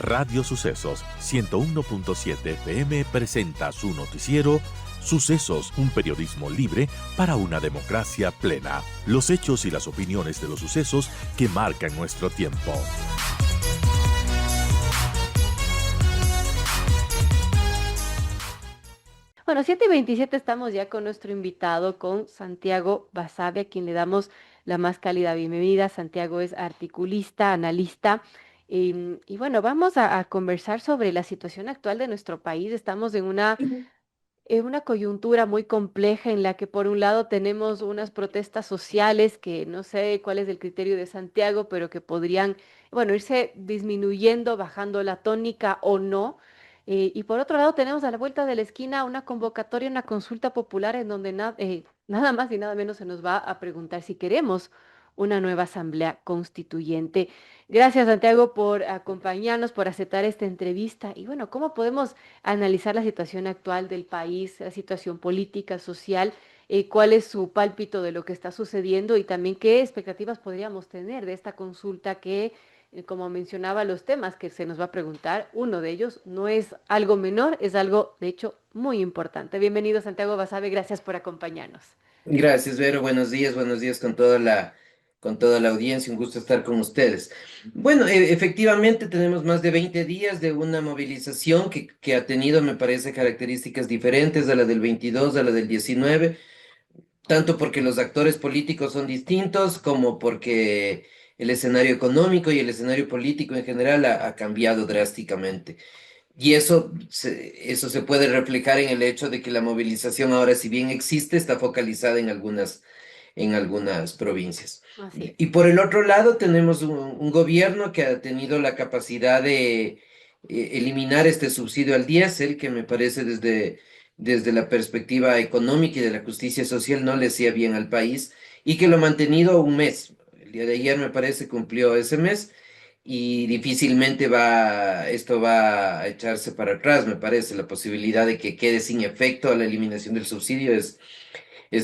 Radio Sucesos 101.7 FM presenta su noticiero Sucesos, un periodismo libre para una democracia plena. Los hechos y las opiniones de los sucesos que marcan nuestro tiempo. Bueno, 7:27 estamos ya con nuestro invitado, con Santiago Basabe, a quien le damos la más cálida bienvenida. Santiago es articulista, analista. Y bueno, vamos a conversar sobre la situación actual de nuestro país. Estamos en una coyuntura muy compleja en la que por un lado tenemos unas protestas sociales que no sé cuál es el criterio de Santiago, pero que podrían, bueno, irse disminuyendo, bajando la tónica o no. Y por otro lado tenemos a la vuelta de la esquina una convocatoria, una consulta popular en donde nada más y nada menos se nos va a preguntar si queremos una nueva asamblea constituyente. Gracias, Santiago, por acompañarnos, por aceptar esta entrevista. Y bueno, ¿cómo podemos analizar la situación actual del país, la situación política, social, cuál es su pálpito de lo que está sucediendo y también qué expectativas podríamos tener de esta consulta que, como mencionaba, los temas que se nos va a preguntar, uno de ellos no es algo menor, es algo, de hecho, muy importante. Bienvenido, Santiago Basabe, gracias por acompañarnos. Gracias, Vero. Buenos días con toda la audiencia. Un gusto estar con ustedes. Bueno, efectivamente tenemos más de 20 días de una movilización que ha tenido, me parece, características diferentes a la del 22, a la del 19, tanto porque los actores políticos son distintos, como porque el escenario económico y el escenario político en general ha cambiado drásticamente. Y eso se puede reflejar en el hecho de que la movilización ahora, si bien existe, está focalizada en algunas provincias. Así es. Y por el otro lado, tenemos un gobierno que ha tenido la capacidad de eliminar este subsidio al diésel, que me parece desde la perspectiva económica y de la justicia social no le hacía bien al país, y que lo ha mantenido un mes. El día de ayer, me parece, cumplió ese mes y difícilmente esto va a echarse para atrás, me parece. La posibilidad de que quede sin efecto la eliminación del subsidio es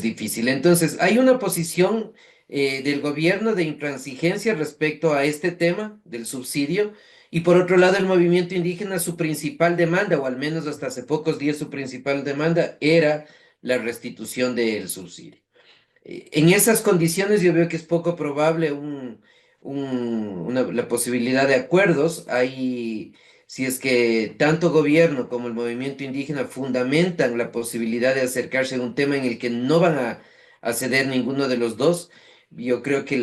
difícil. Entonces, hay una posición del gobierno de intransigencia respecto a este tema del subsidio, y por otro lado, el movimiento indígena, su principal demanda, o al menos hasta hace pocos días su principal demanda, era la restitución del subsidio. En esas condiciones yo veo que es poco probable la posibilidad de acuerdos. Si es que tanto gobierno como el movimiento indígena fundamentan la posibilidad de acercarse a un tema en el que no van a ceder ninguno de los dos, yo creo que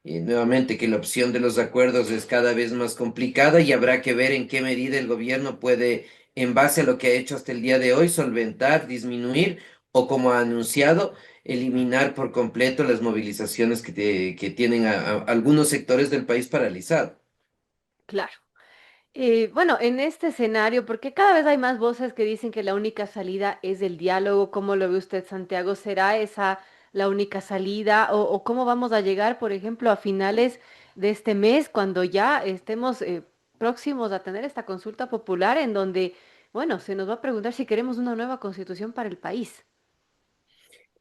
nuevamente que la opción de los acuerdos es cada vez más complicada, y habrá que ver en qué medida el gobierno puede, en base a lo que ha hecho hasta el día de hoy, solventar, disminuir o, como ha anunciado, eliminar por completo las movilizaciones que tienen a algunos sectores del país paralizado. Claro. Bueno, en este escenario, porque cada vez hay más voces que dicen que la única salida es el diálogo, ¿cómo lo ve usted, Santiago? ¿Será esa la única salida? O cómo vamos a llegar, por ejemplo, a finales de este mes, cuando ya estemos próximos a tener esta consulta popular en donde, bueno, se nos va a preguntar si queremos una nueva constitución para el país?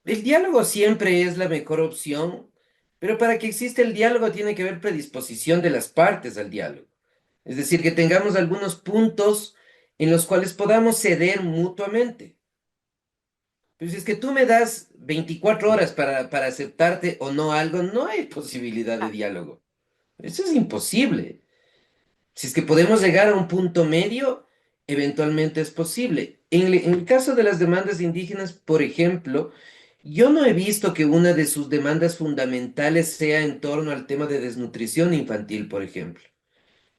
El diálogo siempre es la mejor opción, pero para que exista el diálogo tiene que haber predisposición de las partes al diálogo. Es decir, que tengamos algunos puntos en los cuales podamos ceder mutuamente. Pero si es que tú me das 24 horas para aceptarte o no algo, no hay posibilidad de Ah, diálogo. Eso es imposible. Si es que podemos llegar a un punto medio, eventualmente es posible. En el caso de las demandas indígenas, por ejemplo, yo no he visto que una de sus demandas fundamentales sea en torno al tema de desnutrición infantil, por ejemplo,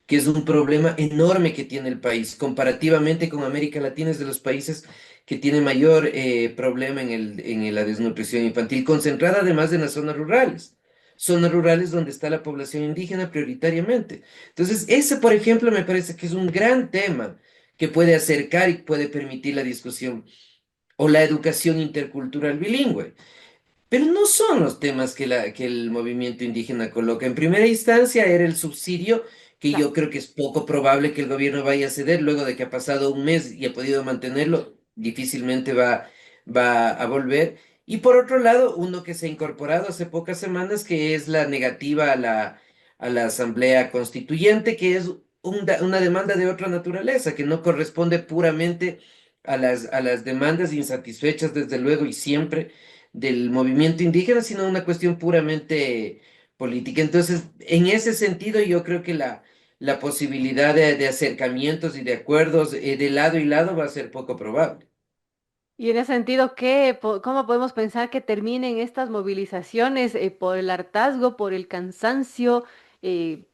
que es un problema enorme que tiene el país. Comparativamente con América Latina, es de los países que tiene mayor problema en la desnutrición infantil, concentrada además en las zonas rurales donde está la población indígena prioritariamente. Entonces, ese, por ejemplo, me parece que es un gran tema que puede acercar y puede permitir la discusión o la educación intercultural bilingüe. Pero no son los temas que el movimiento indígena coloca. En primera instancia era el subsidio, que claro. yo creo que es poco probable que el gobierno vaya a ceder luego de que ha pasado un mes y ha podido mantenerlo, difícilmente va a volver. Y por otro lado, uno que se ha incorporado hace pocas semanas, que es la negativa a la asamblea constituyente, que es una demanda de otra naturaleza, que no corresponde puramente a las demandas insatisfechas, desde luego, y siempre del movimiento indígena, sino una cuestión puramente política. Entonces, en ese sentido, yo creo que la posibilidad de acercamientos y de acuerdos de lado y lado va a ser poco probable. Y en ese sentido, ¿cómo podemos pensar que terminen estas movilizaciones por el hartazgo, por el cansancio?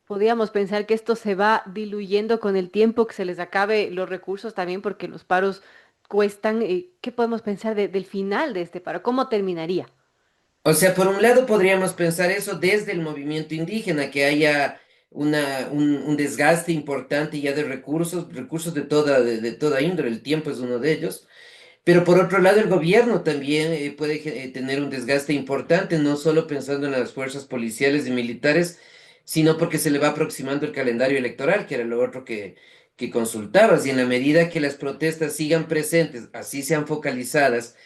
Podríamos pensar que esto se va diluyendo con el tiempo, que se les acabe los recursos también, porque los paros cuestan. ¿Qué podemos pensar del final de este paro? ¿Cómo terminaría? O sea, por un lado podríamos pensar eso desde el movimiento indígena, que haya un desgaste importante ya de recursos, recursos de toda índole, el tiempo es uno de ellos. Pero por otro lado, el gobierno también puede tener un desgaste importante, no solo pensando en las fuerzas policiales y militares, sino porque se le va aproximando el calendario electoral, que era lo otro que consultabas. Y en la medida que las protestas sigan presentes, así sean focalizadas,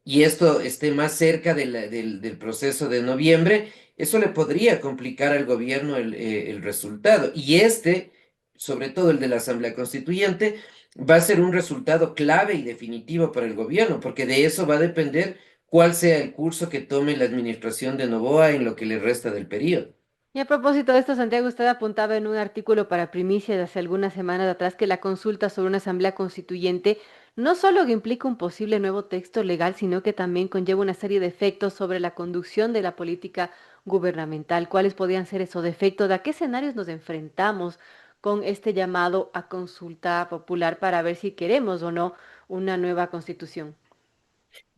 y esto esté más cerca del proceso de noviembre, eso le podría complicar al gobierno el resultado. Y este, sobre todo el de la Asamblea Constituyente, va a ser un resultado clave y definitivo para el gobierno, porque de eso va a depender cuál sea el curso que tome la administración de Noboa en lo que le resta del periodo. Y a propósito de esto, Santiago, usted apuntaba en un artículo para Primicia de hace algunas semanas atrás que la consulta sobre una asamblea constituyente no solo que implica un posible nuevo texto legal, sino que también conlleva una serie de efectos sobre la conducción de la política gubernamental. ¿Cuáles podrían ser esos efectos? ¿A qué escenarios nos enfrentamos con este llamado a consulta popular para ver si queremos o no una nueva constitución?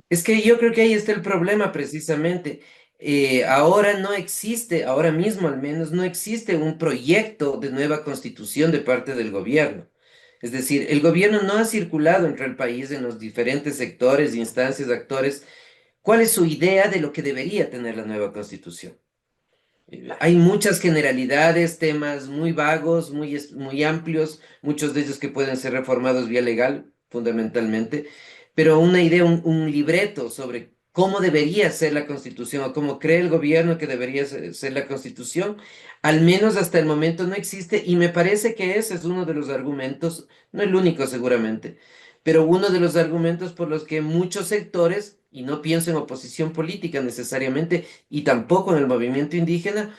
Es que yo creo que ahí está el problema precisamente. Ahora no existe, ahora mismo al menos, no existe un proyecto de nueva constitución de parte del gobierno. Es decir, el gobierno no ha circulado entre el país en los diferentes sectores, instancias, actores, cuál es su idea de lo que debería tener la nueva constitución. Hay muchas generalidades, temas muy vagos, muy amplios, muchos de ellos que pueden ser reformados vía legal, fundamentalmente, pero una idea, un libreto sobre cómo debería ser la Constitución o cómo cree el gobierno que debería ser la Constitución, al menos hasta el momento no existe y me parece que ese es uno de los argumentos, no el único seguramente, pero uno de los argumentos por los que muchos sectores, y no pienso en oposición política necesariamente, y tampoco en el movimiento indígena,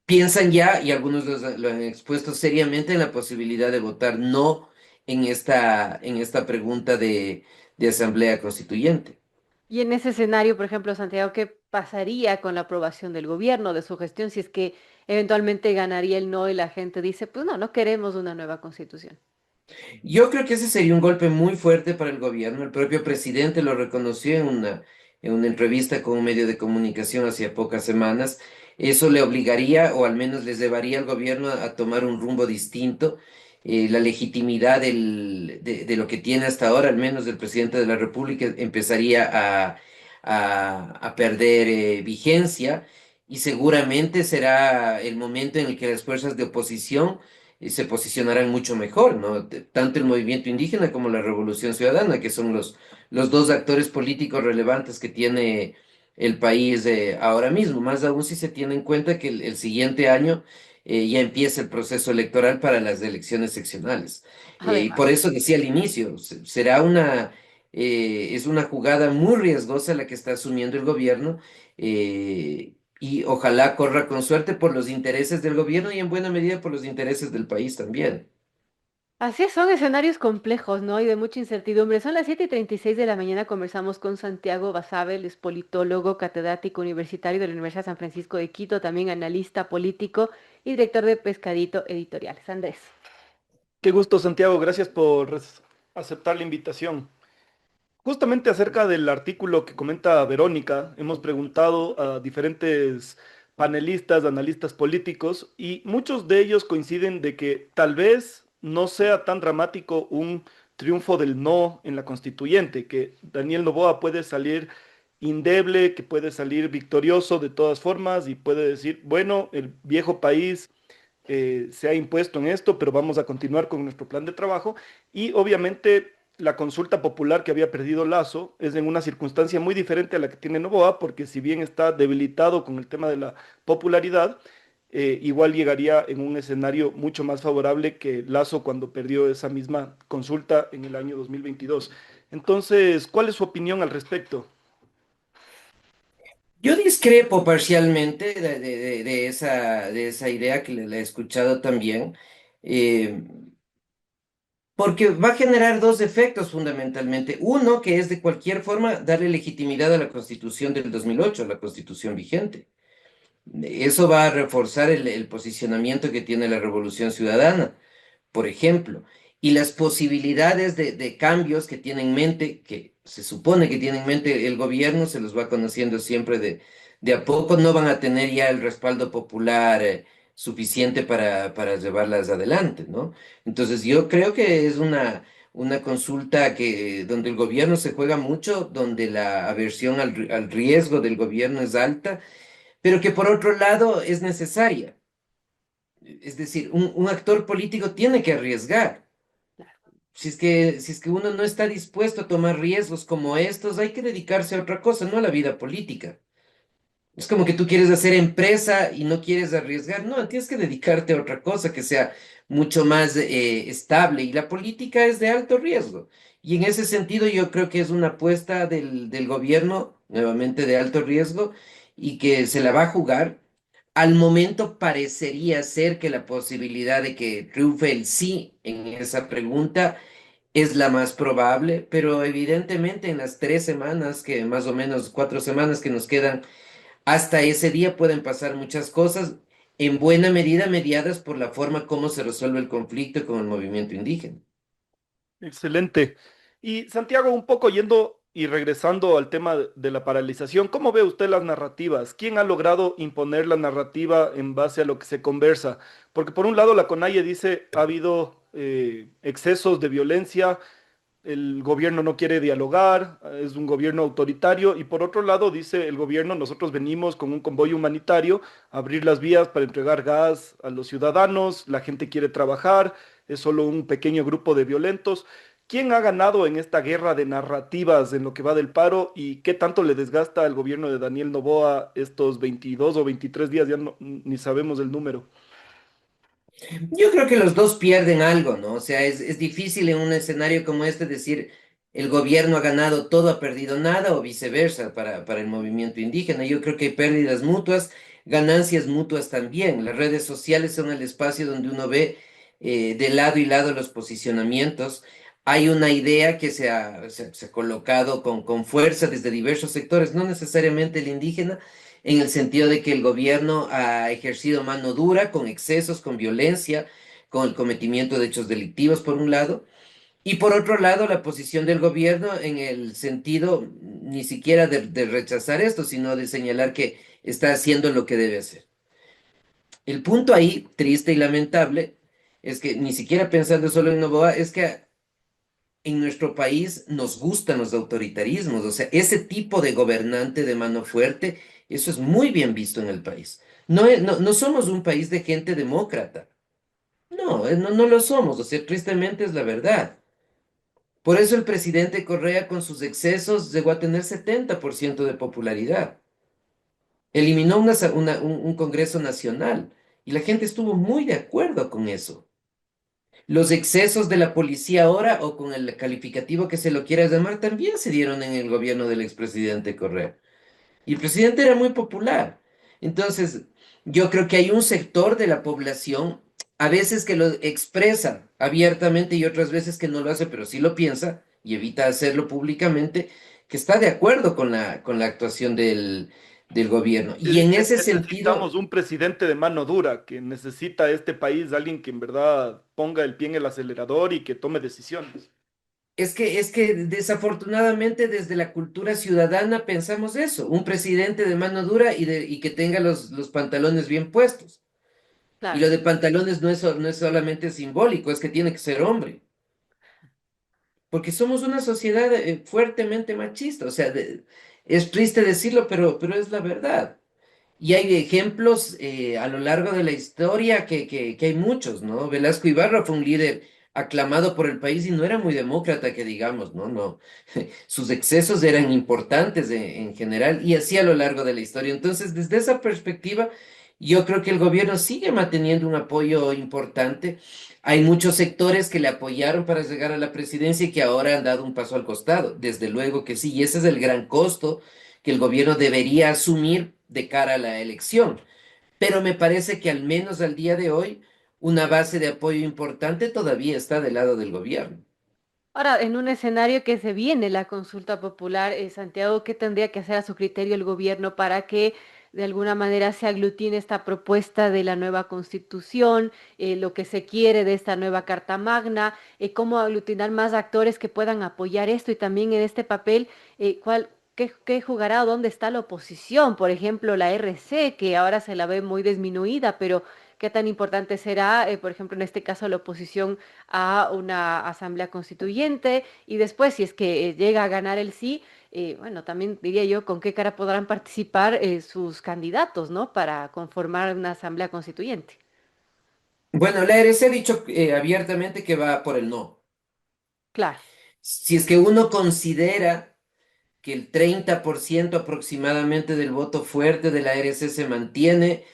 piensan ya, y algunos lo han expuesto seriamente, en la posibilidad de votar no en esta pregunta de asamblea constituyente. Y en ese escenario, por ejemplo, Santiago, ¿qué pasaría con la aprobación del gobierno, de su gestión, si es que eventualmente ganaría el no y la gente dice, pues no, no queremos una nueva constitución? Yo creo que ese sería un golpe muy fuerte para el gobierno. El propio presidente lo reconoció en una entrevista con un medio de comunicación hace pocas semanas. Eso le obligaría, o al menos les llevaría al gobierno a tomar un rumbo distinto. La legitimidad de lo que tiene hasta ahora, al menos del presidente de la República, empezaría a perder vigencia y seguramente será el momento en el que las fuerzas de oposición se posicionarán mucho mejor, ¿no? Tanto el movimiento indígena como la Revolución Ciudadana, que son los dos actores políticos relevantes que tiene el país ahora mismo, más aún si se tiene en cuenta que el siguiente año ya empieza el proceso electoral para las elecciones seccionales. Y Además. por eso decía al inicio, será es una jugada muy riesgosa la que está asumiendo el gobierno. Y ojalá corra con suerte por los intereses del gobierno y en buena medida por los intereses del país también. Así es, son escenarios complejos, ¿no? Y de mucha incertidumbre. Son las 7:36 de la mañana, conversamos con Santiago Basabel, es politólogo, catedrático universitario de la Universidad San Francisco de Quito, también analista político y director de Pescadito Editoriales. Andrés. Qué gusto, Santiago. Gracias por aceptar la invitación. Justamente acerca del artículo que comenta Verónica, hemos preguntado a diferentes panelistas, analistas políticos, y muchos de ellos coinciden de que tal vez no sea tan dramático un triunfo del no en la constituyente, que Daniel Noboa puede salir indeble, que puede salir victorioso de todas formas y puede decir, bueno, el viejo país se ha impuesto en esto, pero vamos a continuar con nuestro plan de trabajo. Y obviamente la consulta popular que había perdido Lazo es en una circunstancia muy diferente a la que tiene Noboa, porque si bien está debilitado con el tema de la popularidad, igual llegaría en un escenario mucho más favorable que Lazo cuando perdió esa misma consulta en el año 2022. Entonces, ¿cuál es su opinión al respecto? Yo discrepo parcialmente de esa idea que la he escuchado también, eh, porque va a generar dos efectos fundamentalmente. Uno, que es de cualquier forma darle legitimidad a la Constitución del 2008, la Constitución vigente. Eso va a reforzar el posicionamiento que tiene la Revolución Ciudadana, por ejemplo, y las posibilidades de cambios que tiene en mente, que se supone que tiene en mente el gobierno, se los va conociendo siempre de a poco, no van a tener ya el respaldo popular suficiente para llevarlas adelante, ¿no? Entonces yo creo que es una consulta donde el gobierno se juega mucho, donde la aversión al riesgo del gobierno es alta, pero que por otro lado es necesaria. Es decir, un actor político tiene que arriesgar. Si es que uno no está dispuesto a tomar riesgos como estos, hay que dedicarse a otra cosa, no a la vida política. Es como que tú quieres hacer empresa y no quieres arriesgar. No, tienes que dedicarte a otra cosa que sea mucho más estable. Y la política es de alto riesgo. Y en ese sentido yo creo que es una apuesta del gobierno, nuevamente de alto riesgo, y que se la va a jugar. Al momento parecería ser que la posibilidad de que triunfe el sí en esa pregunta es la más probable, pero evidentemente en las 3 semanas, que más o menos 4 semanas que nos quedan, hasta ese día pueden pasar muchas cosas, en buena medida mediadas por la forma como se resuelve el conflicto con el movimiento indígena. Excelente. Y Santiago, un poco yendo y regresando al tema de la paralización, ¿cómo ve usted las narrativas? ¿Quién ha logrado imponer la narrativa en base a lo que se conversa? Porque por un lado la CONAIE dice ha habido excesos de violencia, el gobierno no quiere dialogar, es un gobierno autoritario, y por otro lado dice el gobierno, nosotros venimos con un convoy humanitario a abrir las vías para entregar gas a los ciudadanos, la gente quiere trabajar, es solo un pequeño grupo de violentos. ¿Quién ha ganado en esta guerra de narrativas en lo que va del paro y qué tanto le desgasta al gobierno de Daniel Noboa estos 22 o 23 días? Ya ni sabemos el número. Yo creo que los dos pierden algo, ¿no? O sea, es difícil en un escenario como este decir el gobierno ha ganado todo, ha perdido nada o viceversa para el movimiento indígena. Yo creo que hay pérdidas mutuas, ganancias mutuas también. Las redes sociales son el espacio donde uno ve de lado y lado los posicionamientos. Hay una idea que se ha colocado con fuerza desde diversos sectores, no necesariamente el indígena, en el sentido de que el gobierno ha ejercido mano dura, con excesos, con violencia, con el cometimiento de hechos delictivos, por un lado, y por otro lado, la posición del gobierno en el sentido ni siquiera de rechazar esto, sino de señalar que está haciendo lo que debe hacer. El punto ahí, triste y lamentable, es que ni siquiera pensando solo en Novoa, es que en nuestro país nos gustan los autoritarismos, o sea, ese tipo de gobernante de mano fuerte, eso es muy bien visto en el país. No somos un país de gente demócrata, no lo somos, o sea, tristemente es la verdad. Por eso el presidente Correa con sus excesos llegó a tener 70% de popularidad. Eliminó un Congreso Nacional y la gente estuvo muy de acuerdo con eso. Los excesos de la policía ahora, o con el calificativo que se lo quiera llamar, también se dieron en el gobierno del expresidente Correa. Y el presidente era muy popular. Entonces, yo creo que hay un sector de la población, a veces que lo expresa abiertamente y otras veces que no lo hace, pero sí lo piensa y evita hacerlo públicamente, que está de acuerdo con la actuación del gobierno. Se Y en dice ese necesitamos sentido, un presidente de mano dura, que necesita este país alguien que en verdad ponga el pie en el acelerador y que tome decisiones. es que desafortunadamente desde la cultura ciudadana pensamos eso, un presidente de mano dura y que tenga los pantalones bien puestos. Y Claro. lo de pantalones no es solamente simbólico, es que tiene que ser hombre. Porque somos una sociedad fuertemente machista. O sea, es triste decirlo, pero es la verdad. Y hay ejemplos a lo largo de la historia que hay muchos, ¿no? Velasco Ibarra fue un líder aclamado por el país y no era muy demócrata, que digamos, ¿no? No. Sus excesos eran importantes en general y así a lo largo de la historia. Entonces, desde esa perspectiva, Yo creo que el gobierno sigue manteniendo un apoyo importante. Hay muchos sectores que le apoyaron para llegar a la presidencia y que ahora han dado un paso al costado. Desde luego que sí, y ese es el gran costo que el gobierno debería asumir de cara a la elección. Pero me parece que al menos al día de hoy, una base de apoyo importante todavía está del lado del gobierno. Ahora, en un escenario que se viene la consulta popular, Santiago, ¿qué tendría que hacer a su criterio el gobierno para que de alguna manera se aglutine esta propuesta de la nueva constitución, lo que se quiere de esta nueva Carta Magna, cómo aglutinar más actores que puedan apoyar esto y también en este papel, qué jugará o dónde está la oposición? Por ejemplo, la RC, que ahora se la ve muy disminuida, pero ¿qué tan importante será, por ejemplo, en este caso, la oposición a una asamblea constituyente? Y después, si es que llega a ganar el sí, bueno, también diría yo con qué cara podrán participar sus candidatos, ¿no? Para conformar una asamblea constituyente. Bueno, la ARC ha dicho abiertamente que va por el no. Claro, Si es que uno considera que el 30% aproximadamente del voto fuerte de la ARC se mantiene,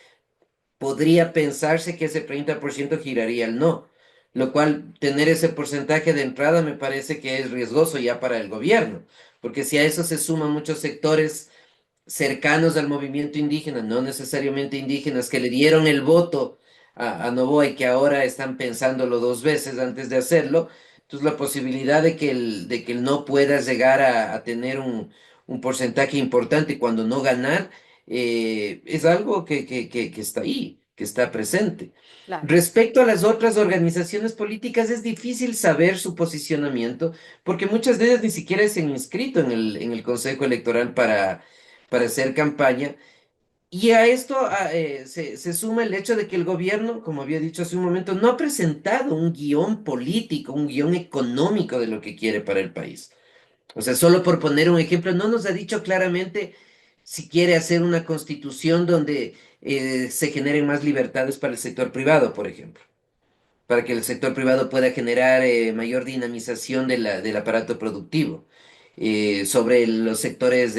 podría pensarse que ese 30% giraría al no, lo cual tener ese porcentaje de entrada me parece que es riesgoso ya para el gobierno, porque si a eso se suman muchos sectores cercanos al movimiento indígena, no necesariamente indígenas, que le dieron el voto a Noboa y que ahora están pensándolo dos veces antes de hacerlo, entonces la posibilidad de que el no pueda llegar a tener un porcentaje importante cuando no ganar, es algo que está ahí, que está presente. claro. Respecto a las otras organizaciones políticas, es difícil saber su posicionamiento porque muchas de ellas ni siquiera se han inscrito en el Consejo Electoral para hacer campaña. Y a esto se suma el hecho de que el gobierno, como había dicho hace un momento, no ha presentado un guión político, un guión económico de lo que quiere para el país. O sea, solo por poner un ejemplo, no nos ha dicho claramente si quiere hacer una constitución donde se generen más libertades para el sector privado, por ejemplo, para que el sector privado pueda generar mayor dinamización del aparato productivo, sobre los sectores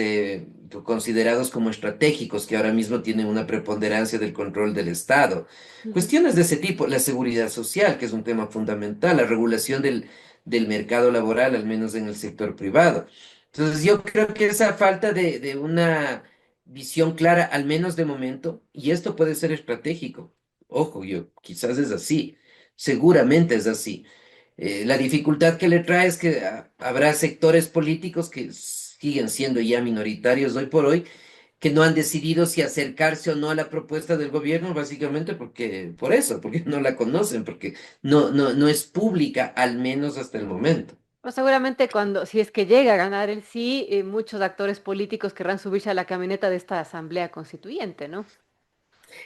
considerados como estratégicos, que ahora mismo tienen una preponderancia del control del Estado. Ujú. Cuestiones de ese tipo, la seguridad social, que es un tema fundamental, la regulación del mercado laboral, al menos en el sector privado. Entonces, yo creo que esa falta de una visión clara, al menos de momento, y esto puede ser estratégico. Ojo, yo quizás es así. Seguramente es así. La dificultad que le trae es que habrá sectores políticos que siguen siendo ya minoritarios hoy por hoy, que no han decidido si acercarse o no a la propuesta del gobierno, básicamente porque, por eso, porque no la conocen, porque no es pública, al menos hasta el momento. Pues seguramente cuando, si es que llega a ganar el sí, muchos actores políticos querrán subirse a la camioneta de esta asamblea constituyente, ¿no?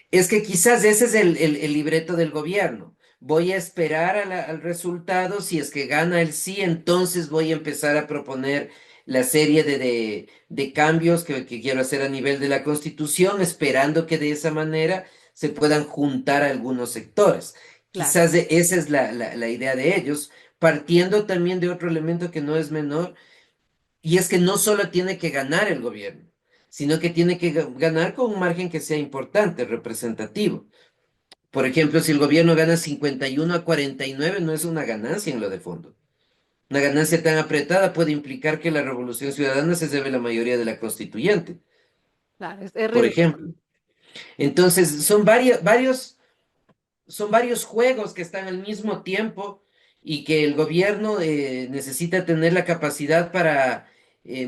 Es que quizás ese es el libreto del gobierno. Voy a esperar al resultado. Si es que gana el sí, entonces voy a empezar a proponer la serie de cambios que quiero hacer a nivel de la Constitución, esperando que de esa manera se puedan juntar algunos sectores. Claro. Quizás esa es la idea de ellos, partiendo también de otro elemento que no es menor, y es que no solo tiene que ganar el gobierno, sino que tiene que ganar con un margen que sea importante, representativo. Por ejemplo, si el gobierno gana 51-49, no es una ganancia en lo de fondo. Una ganancia tan apretada puede implicar que la Revolución Ciudadana se lleve la mayoría de la constituyente, Claro, es por riesgoso. ejemplo. Entonces, son varios juegos que están al mismo tiempo y que el gobierno necesita tener la capacidad para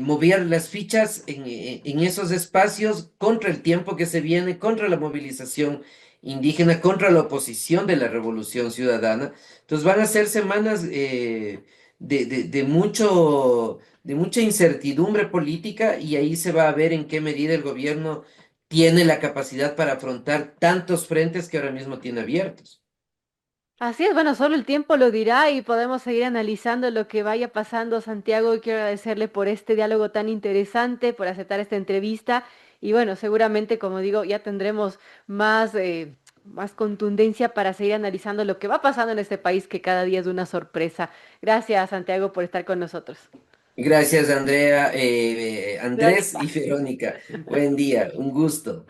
mover las fichas en esos espacios contra el tiempo que se viene, contra la movilización indígena, contra la oposición de la revolución ciudadana. Entonces van a ser semanas de mucha incertidumbre política y ahí se va a ver en qué medida el gobierno tiene la capacidad para afrontar tantos frentes que ahora mismo tiene abiertos. Así es, bueno, solo el tiempo lo dirá y podemos seguir analizando lo que vaya pasando, Santiago. Y quiero agradecerle por este diálogo tan interesante, por aceptar esta entrevista. Y bueno, seguramente, como digo, ya tendremos más contundencia para seguir analizando lo que va pasando en este país, que cada día es una sorpresa. Gracias, Santiago, por estar con nosotros. Gracias, Andrea, Andrés Verónica. y Verónica. Buen día, un gusto.